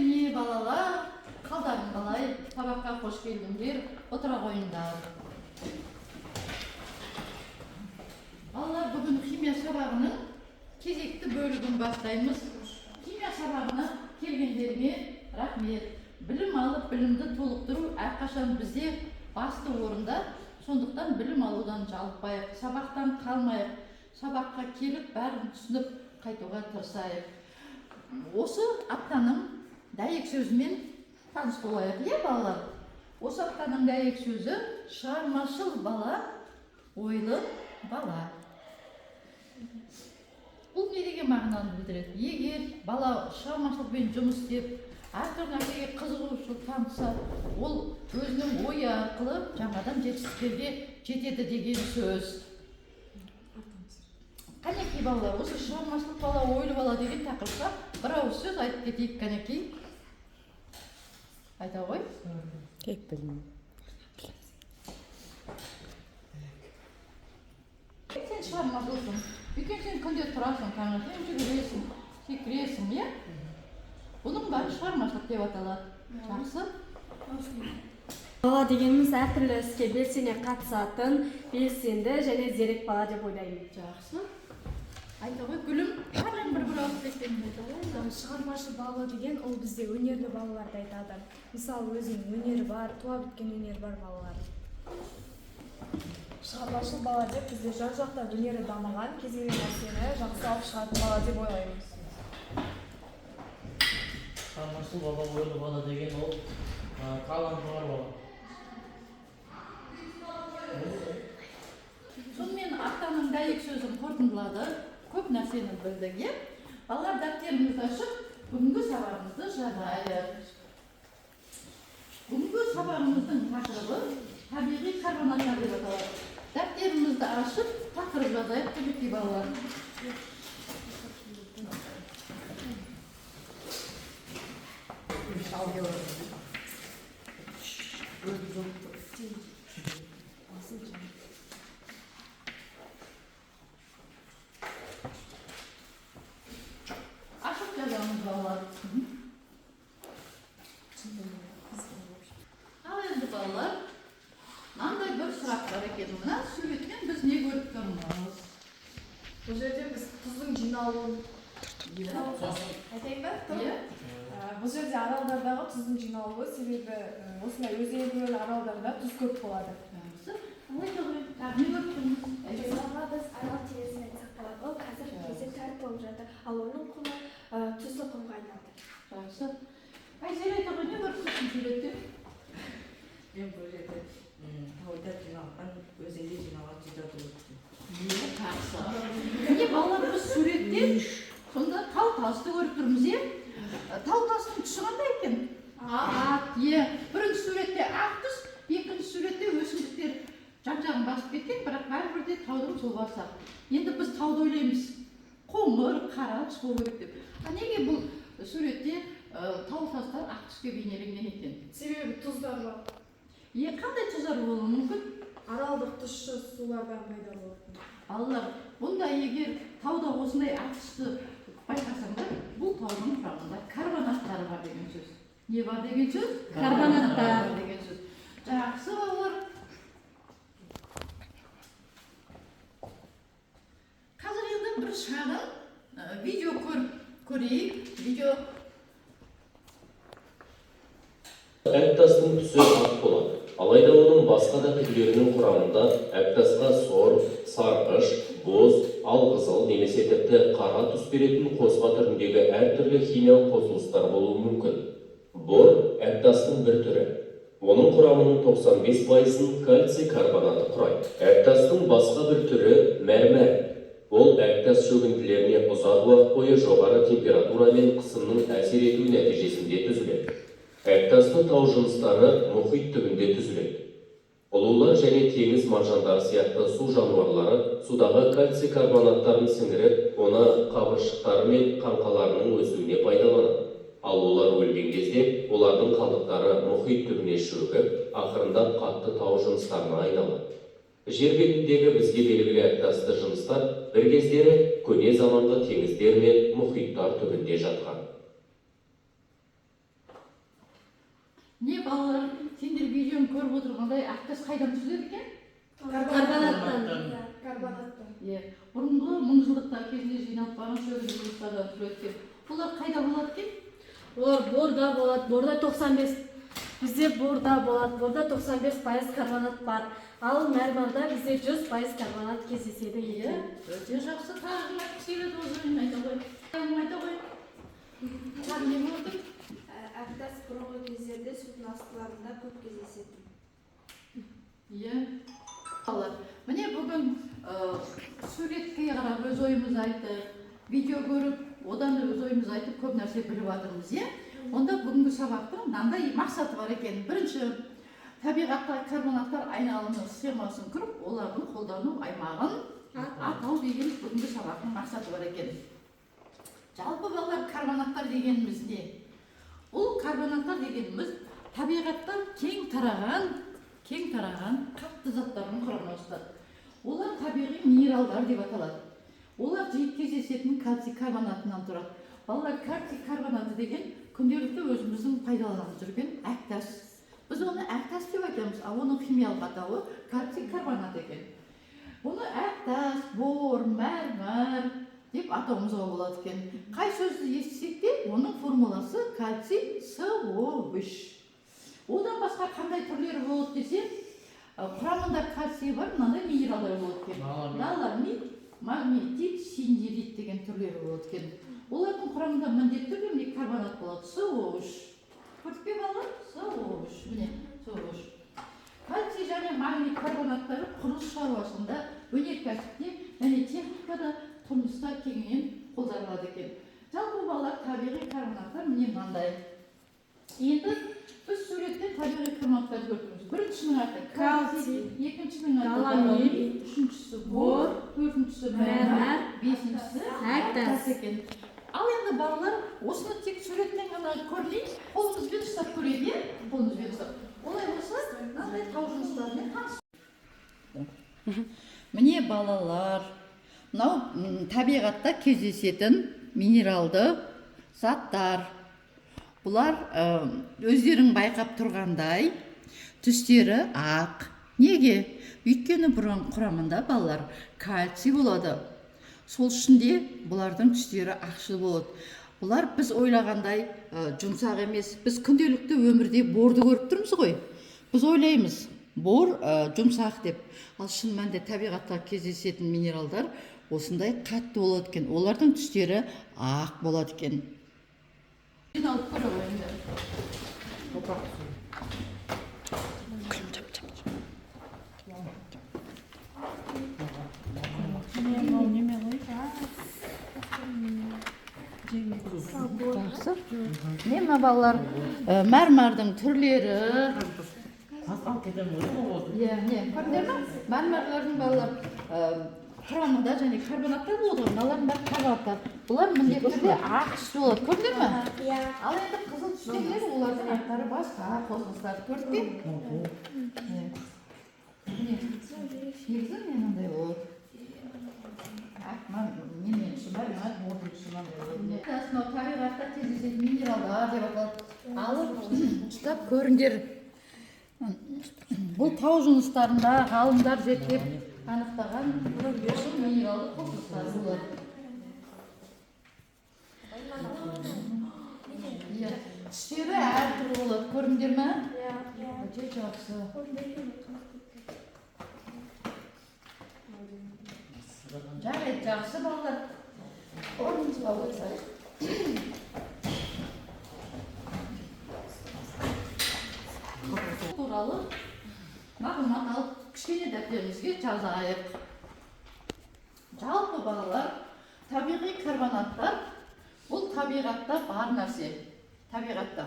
эмне балалар, калдарың калай? Сабакка кош келдиңдер, отура коюңдар. Балалар, бүгүн химия сабагынын кезекти бөлүгүн баштайбыз. Химия сабагына келгендерге рахмет. Билим алып, билимди толуктуруу ар качан бизде басты орунда. Сондуктан билим алуудан жалыкпайык, сабактан калмайык, сабакка келип баарын түшүнүп кайтууга тырышайык. Осы аптанын дайек сөзүмен таныш болайык, балалар? Осы аптанын дайек сөзү шығармашыл бала, ойлы бала. Бул не деген мағынаны билдирет? Егер бала шығармашылыкпен жұмыс істеп, ар түрлүү нерсеге кызыгуучулук танытса, ол өзүнүн ою аркылы жаңадан жетиштерге жетеди деген сөз. Канекей балалар, осы шығармашылык бала, ойлы бала деген тақырыпқа бір ауыз сөз айтып кетейік, канекей. Айта ғой? Кек білмеймін. Сен шығармашылысың. Өйткені сен күнде тұрасың, таңертең жүгіресің, секіресің, иә? Бұның бәрі шығармашылық деп аталады. Жақсы? Бала дегенimiz әртүрлі іске белсене қатысатын, белсенді және зерек бала деп ойлаймын. Жақсы. Айта ғой, Гүлім, қандай бір ауыз сөзден айта ғой? Шығармашыл бала деген ол бізде өнерлі балаларды айтады. Мысалы, өзінің өнері бар, туа біткен өнері бар балалар. Шығармашыл бала деп бізде жан-жақтан өнері дамыған, кез келген нәрсені жақсы алып шығатын бала деп ойлаймыз. Шығармашыл бала, ойлы бала деген ол таланты бар бала. Сонымен аптаның дәйек сөзін қорытындылады, көп нәрсені білдік. Балалар, дәптеріңізді ашып, бүгінгі сабағымызды жазайық. Бүгінгі сабағымыздың тақырыбы табиғи карбонаттар деп аталады. Дәптерімізді ашып, тақырып жазайық, құрметті балалар. Ашып жазамыз балалар. Ал енді балалар, мынандай бір сұрақ бар екен. Мына суреттен біз не көріп тұрмыз? Бұл жерде біз тұздың жиналуын айтайын ба? Бұл жерде аралдардағы тұздың жиналуы, себебі осындай өзен аралдарда тұз көп болады. Алай тұрғын, не көріп тұрмыз? Мысалға біз арал теңізін айтсақ болады, ол қазіргі кезде тәртіп болып жатыр, ал оның құмы тұзды құмға айналды. Жақсы. Айзер айтығын не көріп тұрсың суретте? Мен бұл жерде тауда жиналған, өзенде жиналған тұздар көріп Жақсы. Міне балалар, біз суретте сонда тау-тасты көріп тұрмыз, тау-тастың түсі қандай екен? Ақ, бірінші суретте ақ түс, екінші суретте өсімдіктер жан-жағын басып кеткен, бірақ бәрібірде таудың сұлбасы. Енді біз тауды ойлаймыз, қоңыр, қара түс болу керек деп. Неге бұл суретте тау-тастар ақ түске бейнеленген екен? Себебі тұздар бар. Қандай тұздар болуы мүмкін? Аралдық тұщы сулардан пайда болады. Балалар, бұнда егер тауда осындай ақ түсті байқасаңдар, бұл таудың құрамында карбонаттар бар деген сөз. Не бар деген сөз? Карбонаттар деген сөз. Жақсы балалар. Қазір енді бір шағын видео көрейік. Видео. Әктастың түсі ақ болады. Алайда оның басқа да түрлерінің құрамында әктасқа сор, сарғыш, боз, алқызыл немесе тіпті қара түс беретін қоспа түріндегі әртүрлі химиялық қосылыстар болуы мүмкін. Бор әктастың бір түрі. Оның құрамының 95%-ын кальций карбонаты құрайды. Әктастың басқа бір түрі мәрмәр. Ол әктас шөгінділеріне ұзақ уақыт бойы жоғары температура мен қысымның әсер етуі нәтижесінде түзіледі. Әктасты тау жыныстары мұхит түбінде түзіледі. Ұлулар және теңіз маржандары сияқты су жануарлары судағы кальций карбонаттарын сіңіріп, оны қабыршықтары мен қаңқаларының өсуіне пайдаланады. Ал олар өлген кезде олардың қалдықтары мұхит түбіне шөгіп, ақырындап қатты тау жыныстарына айналады. Жер бетіндегі бізге белгілі әктасты жыныстар бір кездері көне заманғы теңіздер мен мұхиттар түбінде жатқан. Не балалар, сендер видеоны көріп отырғандай ақтас қайдан түзіледі екен? Карбонаттан. Карбонаттан. Иә, бұрынғы мыңжылдықтар кезінде жиналып барған шөгінді жұмыстардан түреді екен. Бұлар қайда болады екен? Олар борда болады, борда 95. Бізде борда болады, борда 95% карбонат бар. Ал мәрмәрда бізде 100% карбонат кездеседі Иә, екен. өте жақсы тағым айтып келеді өзің айта ғой. Айта ғой. Тағы не болды? Әктас бұрынғы кездерде судың астыларында көп кездеседі. Иә. Балалар, міне бүгін суретке қарап өз ойымызды айтып, видео көріп, одан да өз ойымызды айтып, көп нәрсе біліп жатырмыз, иә? Онда бүгінгі сабақтың мынандай мақсаты бар екен. Бірінші, табиғатта карбонаттар айналымының схемасын құрып, олардың қолдану аймағын атау деген бүгінгі сабақтың мақсаты бар екен. Жалпы балалар, карбонаттар дегеніміз не? Бұл карбонаттар дегеніміз табиғатта кең тараған қатты заттардың құрамына жатады. Олар табиғи минералдар деп аталады. Олар жиі кездесетін кальций карбонатынан тұрады. Балалар, кальций карбонаты деген күнделікті өзіміздің пайдаланып жүрген әктас. Біз оны әктас деп айтамыз, ал оның химиялық атауы кальций карбонат екен. Бұны әктас, бор, мәрмәр деп атауымызға болады екен. Қай сөзді естісек те, оның формуласы кальций СО3. Одан басқа қандай түрлері болады десе, құрамында кальций бар, мынандай минералдар болады екен. Наламид, магнетит, синдерит деген түрлері болады екен. Олардың құрамында міндетті түрде карбонат болады, СО3. Көрдік пе балалар? СО3. Міне, СО3. Кальций және магнит карбонаттары құрылыс шаруашылығында, өнеркәсіпте және техникада, тұрмыста кеңінен қолданылады екен. Жалпы балалар, табиғи карбонаттар міне мынандай. Енді біз суреттен табиғи карбонаттарды көрдіңіз. Біріншінің аты кальций, екіншінің аты наламид, үшіншісі бор, төртіншісі мәрмәр, бесіншісі әктас екен. Ал енді балалар, осыны тек суреттен ғана көрмей, қолымызбен ұстап көрейік, қолымызбен ұстап. Олай болса, мынандай тау жұмыстарымен танысып. Міне балалар, мынау табиғатта кездесетін минералды заттар. Бұлар өздерің байқап тұрғандай түстері ақ. Неге? Өйткені бұрын құрамында балалар кальций болады. Сол үшін де бұлардың түстері ақшыл болады. Бұлар біз ойлағандай жұмсақ емес. Біз күнделікті өмірде борды көріп тұрмыз ғой. Біз ойлаймыз, бор жұмсақ деп. Ал шын мәнінде табиғатта кездесетін минералдар осындай қатты болады екен. Олардың түстері ақ болады екен. Жиналып көріп енді. Жақсы. Не мына балалар, мәрмәрдің түрлері. Тастан кетем өзі ме болды? Иә, не, көрдіңдер ме? Мәрмәрлердің балалар құрамында және карбонаттар болады ғой, мыналардың бәрі карбонаттар. Бұлар міндетті түрде ақ түсті болады, көрдіңдер ме? Ал енді қызыл түстегілер, олардың аттары басқа, қосылыстар, көрдік пе? Негізі мынандай болады. Немен шымар, бордың шымар болады. Мынау табиғатта кездесетін минералдар деп аталады. Алып, ұстап көріңдер. Бұл тау жұмыстарында ғалымдар зерттеп анықтаған осы минералды қосылыстар болады. Түстері әртүрлі болады, көріңдер ме? Өте жақсы. Жарайды, жақсы балалар. Орныңызға отырайық. Туралы мағлұмат алып кішкене дәптерімізге жазайық. Жалпы балалар, табиғи карбонаттар бұл табиғатта бар нәрсе. Табиғатта.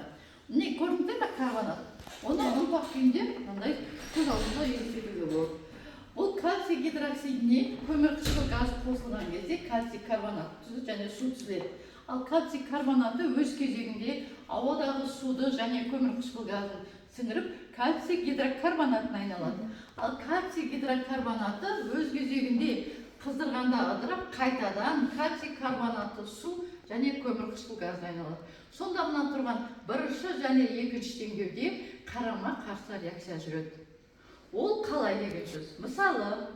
Не көрдіңдер ме карбонат? Оны ұнтақ күйінде мынандай көз алдында елестетуге болады. Бұл кальций гидроксидіне көмірқышқыл газ қосылған кезде кальций карбонат түзіледі және су түзіледі. Ал кальций карбонаты өз кезегінде ауадағы суды және көмірқышқыл газын сіңіріп кальций гидрокарбонатына айналады. Ал кальций гидрокарбонаты өз кезегінде қыздырғанда ыдырап қайтадан кальций карбонаты су және көмірқышқыл газына айналады. Сонда мына тұрған бірінші және екінші деңгейде қарама қарсы реакция жүреді. Ол қалай деген сөз. Мысалы,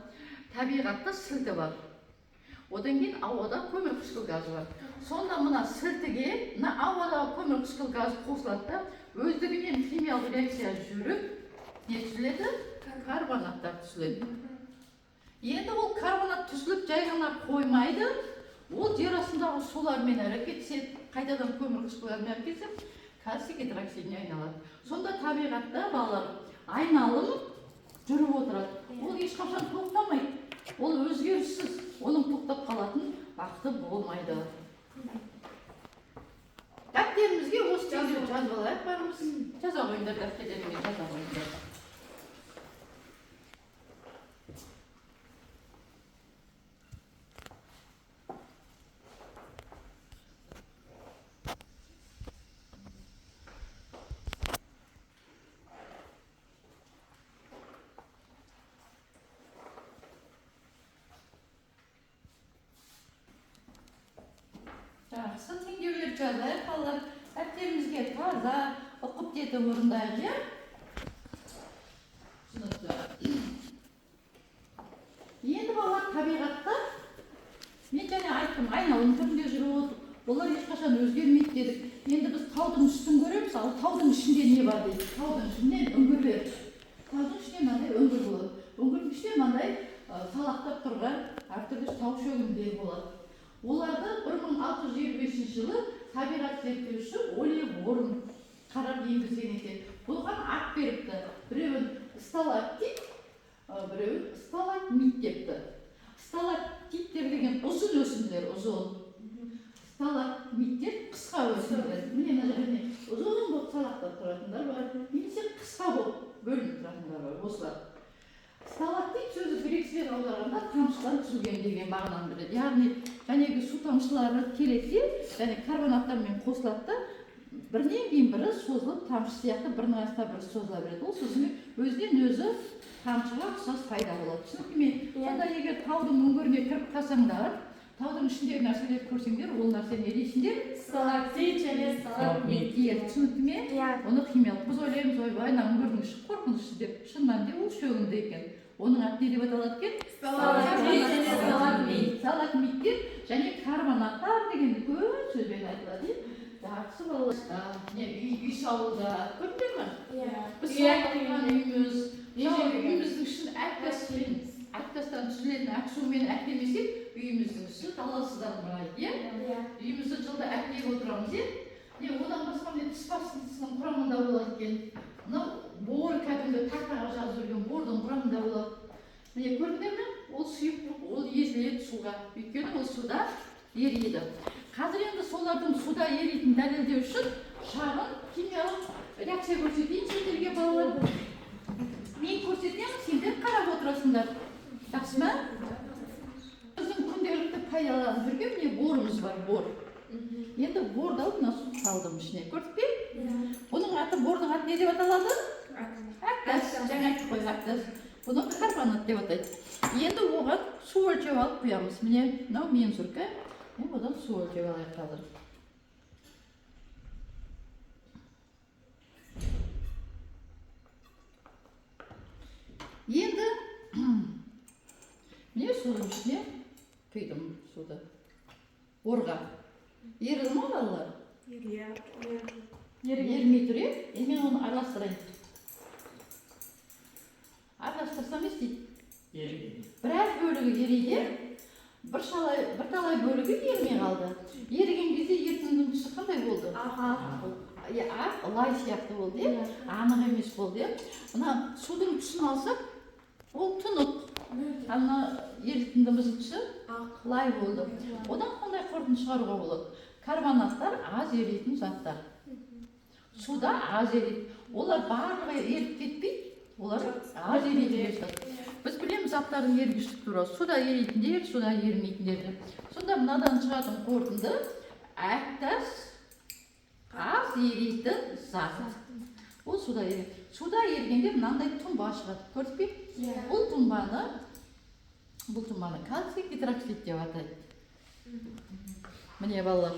табиғатта сілті бар. Одан кейін ауада көмірқышқыл газы бар. Сонда мына сілтіге, мына ауадағы көмірқышқыл газы қосылады да, өздігінен химиялық реакция жүріп, не түзіледі? Карбонаттар түзіледі. Енді ол карбонат түзіліп жай ғана қоймайды, ол жер астындағы сулармен әрекеттеседі, қайтадан көмірқышқыл газымен әрекеттесіп, кальций гидроксидіне айналады. Сонда табиғатта балалар айналым жүріп отырады. Ол ешқашан тоқтамайды. Ол өзгеріссіз. Оның тоқтап қалатын уақыты болмайды. Дәптерімізге осы тезді жазып алайық барымыз. Жаза қойыңдар, дәптеріңізге жаза қойыңдар. Жақсы, теңдеулер жазайық, балалар. Дәптерімізге таза ұқып жетіп орындайық, иә? Түсінікті. Енді балалар табиғатта, мен және айттым, айналым түрінде жүріп, олар ешқашан өзгермейді дедік. Енді біз таудың үстін көреміз, ал таудың ішінде не бар дейді? Таудың ішінде үңгір бар. Таудың ішінде мынандай үңгір болады. Үңгірдің ішінде мынандай салақтап тұрған әртүрлі тау шөгінділер болады. Оларды 1625 жылы табиғат зерттеуші Оливер Ворон қарап енгізген екен. Бұған ат беріпті. Біреуін сталактит, біреуін сталагмит депті. Сталактиттер деген ұзын өсінділер, ұзын. Сталагмиттер қысқа өсінділер. Міне мына жерде ұзын болып салақтап тұратындар бар, немесе қысқа болып бөлініп тұратындар бар. Осылар. Сталактит сөзі грек аударғанда тамшыдан түзілген деген мағынаны біледі. Яғни, жәнегі су тамшылары келеді, және карбонаттармен қосылады да, бірінен кейін бірі созылып, тамшы сияқты бірінің астына бірі созыла береді. Ол сөзімен өзінен өзі тамшыға ұқсас пайда болады. Түсінікті ме? Сонда егер таудың үңгіріне кіріп қалсаңдар, таудың ішіндегі нәрселерді көрсеңдер, ол нәрсені не дейсіңдер? Сталактит және сталагмит. Түсінікті ме? Оны химиялық. Біз ойлаймыз, ойбай, ана үңгірдің іші қорқынышты деп. Шынымен де ол шөгінді екен. Оның аты не деп аталады екен? Сталактит және сталагмит. Сталагмиттер және карбонаттар дегенді көп сөзбен айтылады. Жақсы балалар. Үй салуда. Көрдіңдер ме? Біз салған үйіміз, үйіміздің ішін әктастан түзілетін әксумен әктемесек, үйіміздің іші таласыздан бұрайды. Үйімізді жылда әктеп отырамыз. Одан басқа тіс басқысының құрамында болады екен. Бор кәдімгі тақтаға жазып жүрген бордың құрамында болады. Міне көрдіңдер ме? Ол сұйықтық, ол езіледі суға. Өйткені ол суда ериді. Қазір енді солардың суда еритін дәлелдеу үшін шағын химиялық реакция көрсетейін сендерге балалар. Мен көрсетемін, сендер қарап отырасыңдар. Жақсы ма? Біздің күнделікті пайдаланып жүрген міне борымыз бар, бор. Енді борды алып мына су салдым ішіне. Көрдік пе? Бұның аты, бордың аты не деп аталады? Әктас. Жаңа айтып қой, әктас. Бұны карбонат деп атайды. Енді оған су өлшеп алып құямыз. Міне, мынау мензурка. Мен одан су өлшеп алайық қазір. Енді міне судың ішіне құйдым суды. Орға. Еріді ма балалар? Ермей тұр, мен оны араластырайын. Араластырсам естейді? Біраз бөлігі ерейді, бірталай бөлігі ермей қалды. Еріген кезде ертіңнің түсі қандай болды? Ақ, лай сияқты болды, анық емес болды. Мына судың түсін алсақ, ол тұнық. Ана ерітіндіміздің түсі лай болды. Одан қандай қорытынды шығаруға болады? Карбонаттар аз еритін заттар. Суда аз ерейді. Олар барлығы еріп кетпейді, олар аз ерейді. Біз білеміз заттардың ергіштік туралы. Суда ерейтіндер, суда ермейтіндер. Сонда мынадан шығатын қорытынды әктас аз еритін зат. Ол суда ереді. Суда ергенде мынандай тұнба шығады. Көрдік пе? Бұл тұнбаны кальций гидроксид деп атайды. Міне балалар.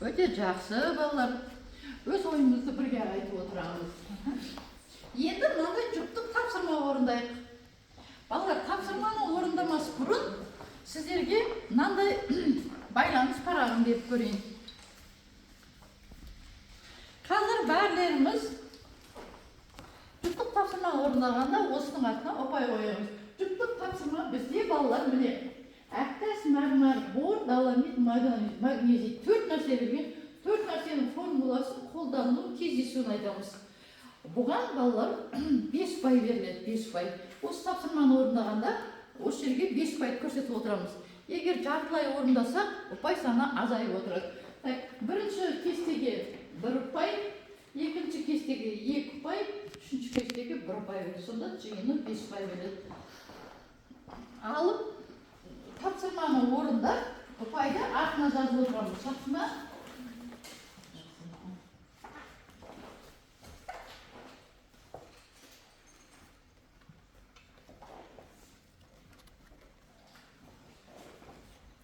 Өте жақсы балалар. Өз ойымызды бірге айтып отырамыз. Енді мынандай жұптық тапсырма орындайық. Балалар, тапсырманы орындамас бұрын сіздерге мынандай байланыс парағын беріп көрейін. Қазір бәрлеріміз жұптық тапсырма орындағанда осының артына ұпай қоямыз. Жұптық тапсырма бізде балалар міне әктас, мәрмәр, бор, доломит, магнезий 4 нәрсе берген. 4 нәрсенің формуласын қолдану кездесуін айтамыз. Бұған балалар 5 бай беріледі, 5 бай. Осы тапсырманы орындағанда осы жерге 5 бай көрсетіп отырамыз. Егер жартылай орындасақ, ұпай саны азайып отырады. Бірінші кестеге 1 ұпай, екінші кестеге 2 ұпай, үшінші кестеге 1 ұпай береді. Сонда жиыны 5 ұпай береді. Алып тапсырманы орындап, ұпайды артына жазып отырамыз. Жақсы ма?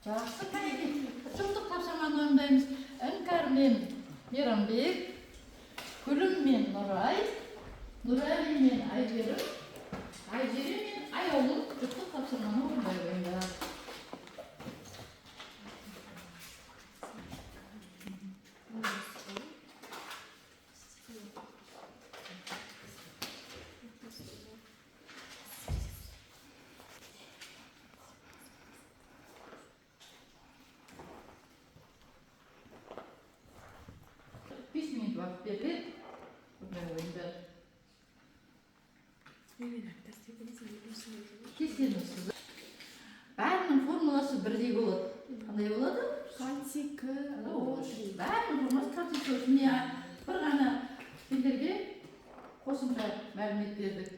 Жақсы, қайеке. Жұптық тапсырманы орындаймыз. Іңкәр мен Мейрамбек, Күлім мен Нұрай, Нұрәлі мен Айгерім, Айжере мен Айолым жұптық тапсырманы орындай қойыңдар. Уақыт беріледі. Орындай қойыңдар. Кестеміз. Бәрінің формуласы бірдей болады. Қандай болады? Кальций, К, Бәрінің формуласы кальций, К. Бір ғана сендерге қосымша мәлімет бердік.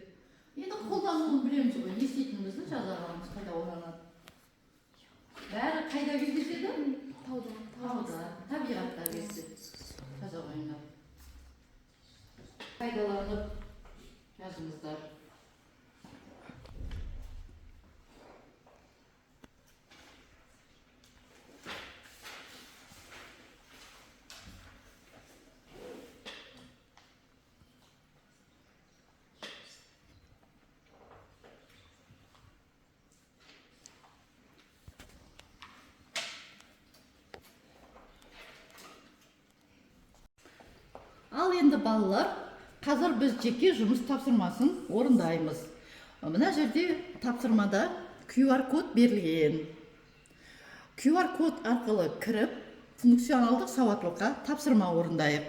Енді қолдануын білеміз ғой. Не істейтінімізді жаза аламыз, қайда қолданады. Бәрі қайда кездеседі? Тауда, табиғатта кездеседі. Жаза қойыңдар. Пайдаланып жазыңыздар. Ал енді балалар, қазір біз жеке жұмыс тапсырмасын орындаймыз. Мына жерде тапсырмада QR код берілген. QR код арқылы кіріп, функционалдық сауаттылыққа тапсырма орындайық.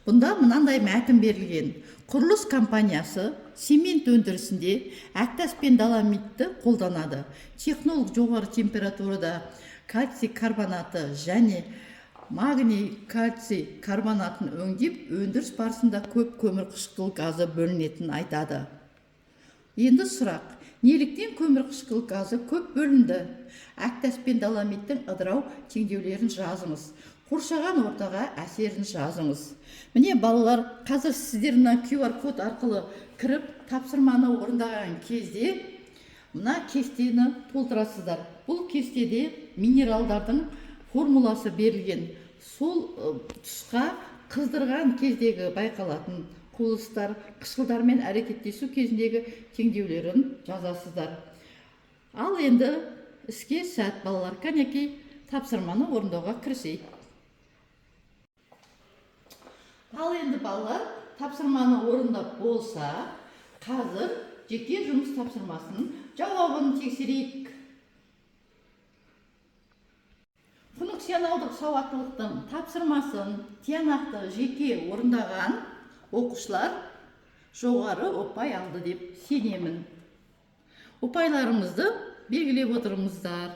Бұнда мынандай мәтін берілген. Құрылыс компаниясы цемент өндірісінде әктас пен доломитті қолданады. Технолог жоғары температурада кальций карбонаты және магний кальций карбонатын өңдеп, өндіріс барысында көп көмірқышқыл газы бөлінетінін айтады. Енді сұрақ, неліктен көмірқышқыл газы көп бөлінді? Әктас пен доломиттің ыдырау теңдеулерін жазыңыз. Қоршаған ортаға әсерін жазыңыз. Міне балалар, қазір сіздер мына QR код арқылы кіріп, тапсырманы орындаған кезде мына кестені толтырасыздар. Бұл кестеде минералдардың формуласы берілген. Сол тұсқа қыздырған кездегі байқалатын құбылыстар, қышқылдармен әрекеттесу кезіндегі теңдеулерін жазасыздар. Ал енді іске сәт балалар, кәнекей тапсырманы орындауға кірісейік. Ал енді балалар тапсырманы орындап болса, қазір жеке жұмыс тапсырмасының жауабын тексерейік. Функционалдық сауаттылықтың тапсырмасын тиянақты жеке орындаған оқушылар жоғары ұпай алды деп сенемін. Ұпайларымызды белгілеп отырыңыздар.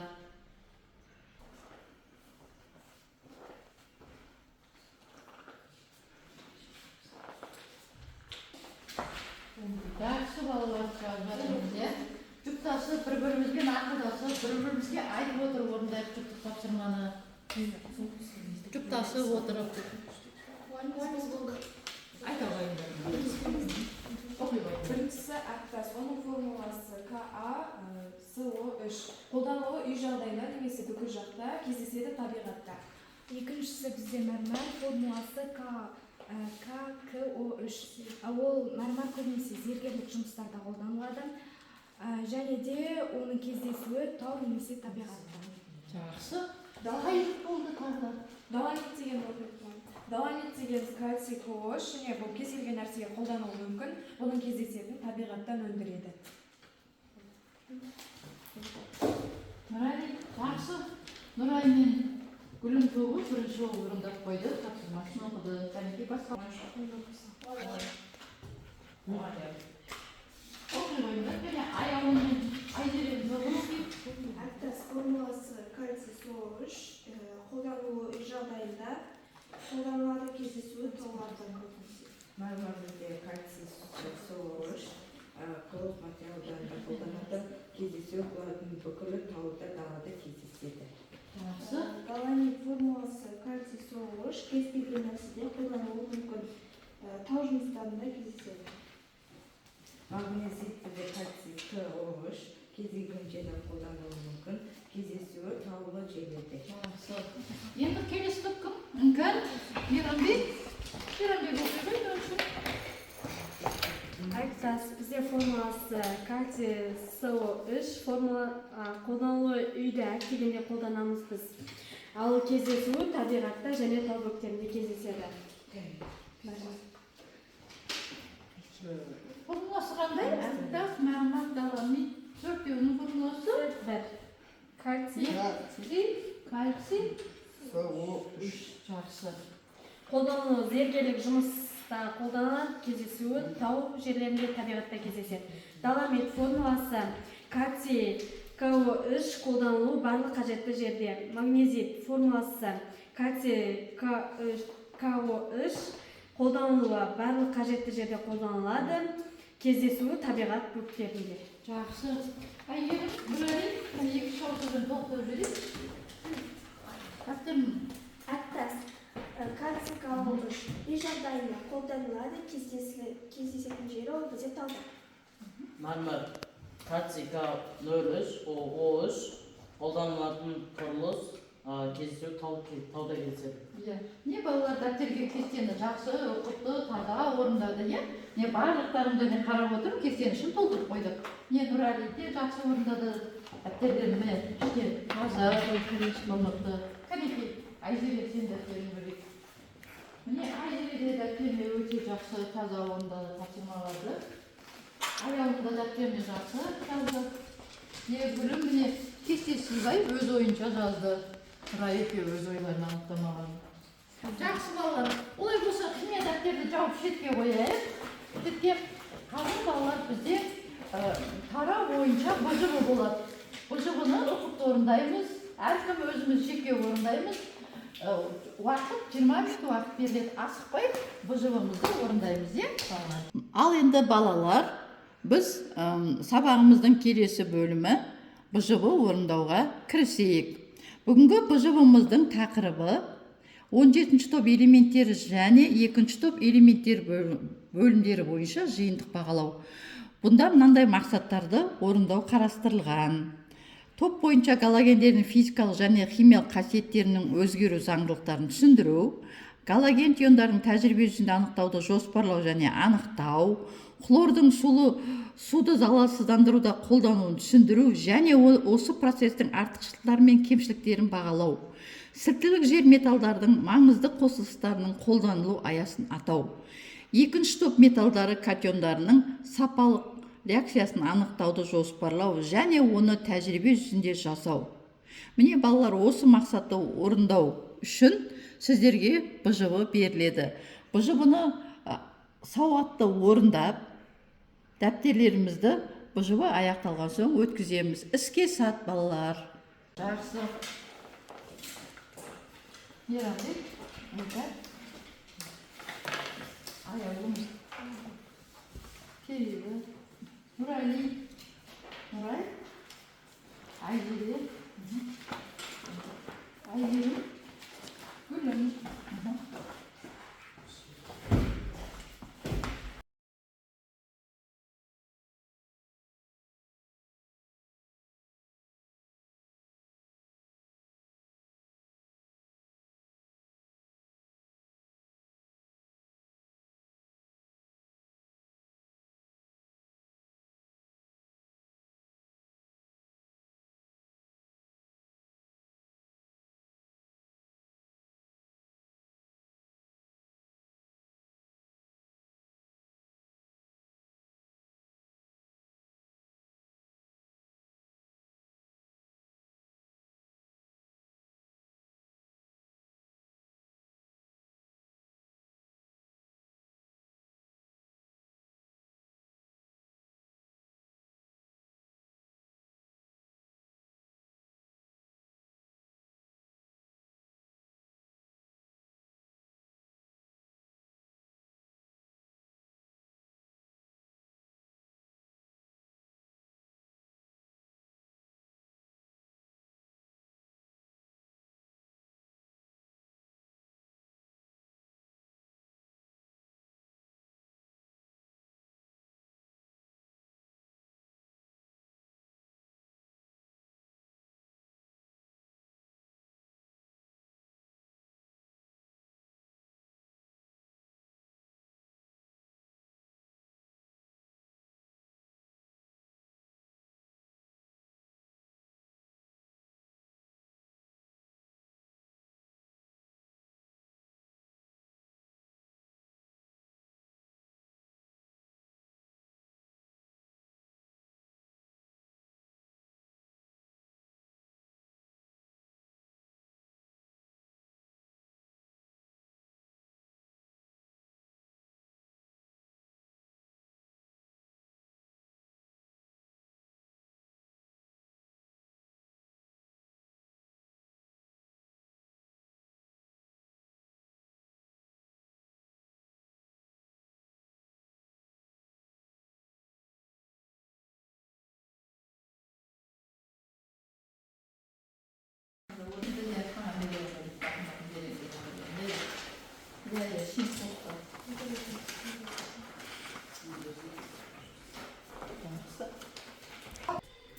Жақсы балалар жазарымызда жұптасы бір-бірімізбен ақылдасып, бір-бірімізге айтып отырып орындайық жұптық тапсырманы. Жұптасып отырып. Айта қойыңдар. Оқи қойыңдар. Біріншісі әктас, оның формуласы KaSO3. Қолданылуы үй жағдайында немесе бүкіл жақта, кездеседі табиғатта. Екіншісі бізде мәрмәр формуласы ККО3. Ол мәрмәр көбінесе зергерлік жұмыстарда қолданылады. Және де оның кездесуі тау немесе табиғатта. Жақсы. Қайық болды тағы. Доломит деген оқиды. Доломит деген кальций кош, және бұл кез келген нәрсеге қолданылуы мүмкін. Оның кездесетін табиғаттан өндіреді. Нұрали, жақсы. Нұрали мен Гүлім тобы бірінші орындап қойды. Тапсырмасын оқыды. Кәнекей басқа. Оқи қойыңдар. Және аяғымен айзерен жоғын Әктас формуласы кальций соғыш қолданылуы үй жағдайында қолданылады, кездесуі таулардан көбінесе. Мәрмәр бізде кальций соғыш, құрылыс материалдарында қолданады, кездесуі бұлардың бүкілі тауда далада кездеседі. Жақсы. Доломит формуласы кальций соғыш кез келген нәрседе қолданылуы мүмкін, тау жұмыстарында кездеседі. Магнезит бізде кальций соғыш, кезеген жерде қолданылуы мүмкін, кездесуі таулы жерлерде. Жақсы. Енді келесі топ кім? Іңкәр, Мейрамбек. Мейрамбек оқи қойды үшін. Әктас бізде формуласы кальций СО3 қолданылуы үйде әктегенде қолданамыз біз. Ал кездесуі табиғатта және тау бөктерінде кездеседі. Формуласы қандай? Әктас, мәрмәр, доломит. Төртеуінің формуласы? Бір. Кальций, кальций, СО3. жақсы. Қолданылуы зергерлік жұмыста қолданылады, кездесуі тау жерлерінде табиғатта кездеседі. Доломит формуласы кальций КО3 қолданылуы барлық қажетті жерде. Магнезит формуласы кальций КО3 қолданылуы барлық қажетті жерде қолданылады, кездесуі табиғат бөктерінде. Жақсы. Әйгерім, Нұрали, екі шаусыздан тоқтап жүрейік. Дәптерім. Әктас кальций КО3 үй жағдайында қолданылады, кездесетін жері ол бізде тауда. Мәрмәр кальций К03 O3 қолданылатын құрылыс кездесуі тауда кездеседі. Не балалар дәптерге кестені жақсы оқытты, таза орындады, не барлықтарымды не қарап отырып кестені шын толтырып қойдық. Не Нұрали де жақсы орындады, дәптердеріме іште таза орнықты. Кәнекей, Айзере сен дәптерін көрейік. Міне Айзере де дәптеріне өте жақсы таза орындады тапсырмаларды. Аяғында дәптеріне жақсы жазды. Не Гүлім міне кесте сызбай өз ойынша жазды. Нұрали екеуі өз ойларын анықтамаған. Жақсы балалар, олай болса химия дәптерді жауып шетке қояйық. Шетке қазір балалар бізде тара бойынша бұжығы болады. Бұжығыны ұқыпты орындаймыз, әркім өзіміз жеке орындаймыз. Уақыт 20 минут уақыт беріледі, асықпай бұжығымызды орындаймыз, Ал енді балалар, біз сабағымыздың келесі бөлімі бұжығы орындауға кірісейік. Бүгінгі бұжығымыздың тақырыбы 17 топ элементтері және 2 топ элементтер бөлімдері бойынша жиынтық бағалау. Бұнда мынандай мақсаттарды орындау қарастырылған. Топ бойынша галогендердің физикалық және химиялық қасиеттерінің өзгеру заңдылықтарын түсіндіру, галоген иондардың тәжірибе жүзінде анықтауды жоспарлау және анықтау, хлордың суды залалсыздандыруда қолдануын түсіндіру және осы процестің артықшылықтары мен кемшіліктерін бағалау, сілтілік жер металдардың маңызды қосылыстарының қолданылу аясын атау, екінші топ металдары катиондарының сапалық реакциясын анықтауды жоспарлау және оны тәжірибе жүзінде жасау. Міне балалар, осы мақсатты орындау үшін сіздерге бұжығы беріледі. Бұжығыны сауатты орындап, дәптерлерімізді бұжығы аяқталған соң өткіземіз. Іске сәт балалар. Жақсы. Мейрамбек, Іңкәр. Аяғымыз. Келеді. Нұрали. Нұрай. Айзере. Айзере. Гүлім.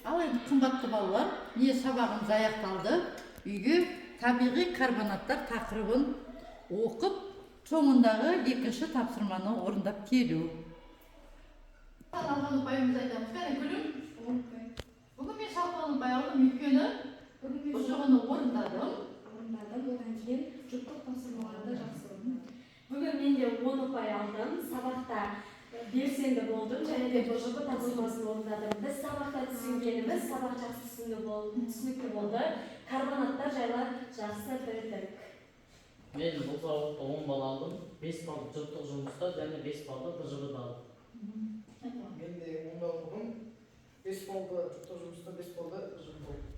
Ал енді қымбатты балалар, міне сабағымыз аяқталды. Үйге табиғи карбонаттар тақырыбын оқып, соңындағы екінші тапсырманы орындап келу. Алған ұпайымызды айтамыз. Қане күлім? Бүгін мен шалқаны ұпай алдым, өйткені бұжығыны орындадым. Одан кейін жұптық тапсырмаларды жақсы орындадым. Бүгін мен де 10 ұпай алдым. Сабақта белсенді болдым және де бұжығы тапсырмасын орындадым. Біз сабақта түсінгеніміз сабақ жақсы түсінікті болды. Карбонаттар жайлы жақсы білдік. Мен бұл сабақта 10 балл алдым. 5 балл жұптық жұмыста және 5 баллды бұжығыда алдым. Мен де 10 балл алдым. 5 баллды жұптық жұмыста, 5 баллды бұжығыда алдым.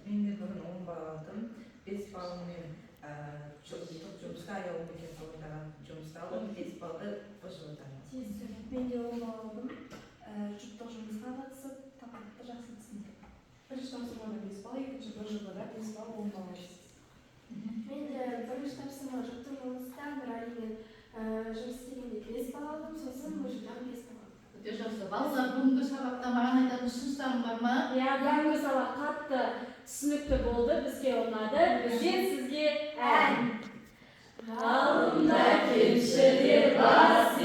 Мен де бүгін 10 балл алдым. 5 баллмен жұптық жұмысқа аяулым екен орындаған жұмысты алдым. 5 баллды бұжығыда алдым. Мен де 10 балл алдым. Жұптық жұмысқа қатысып, тақырыпты жақсы түсіндім. Бірінші тапсырмада 5 балл, екінші бұжығыда 5 балл, 10 балл алдым. Мен де бірінші тапсырма жұптық жұмыстан бір аймен жұмыс істегенде 5 балл алдым, сосын бұжығыдан 5 балл алдым. Өте жақсы. Балалар, бүгінгі сабақта маған айтатын ұсыныстарың бар ма? Иә, бүгінгі сабақ қатты түсінікті болды, бізге ұнады. Бізден сізге ән. Ғалымда кемшілік бас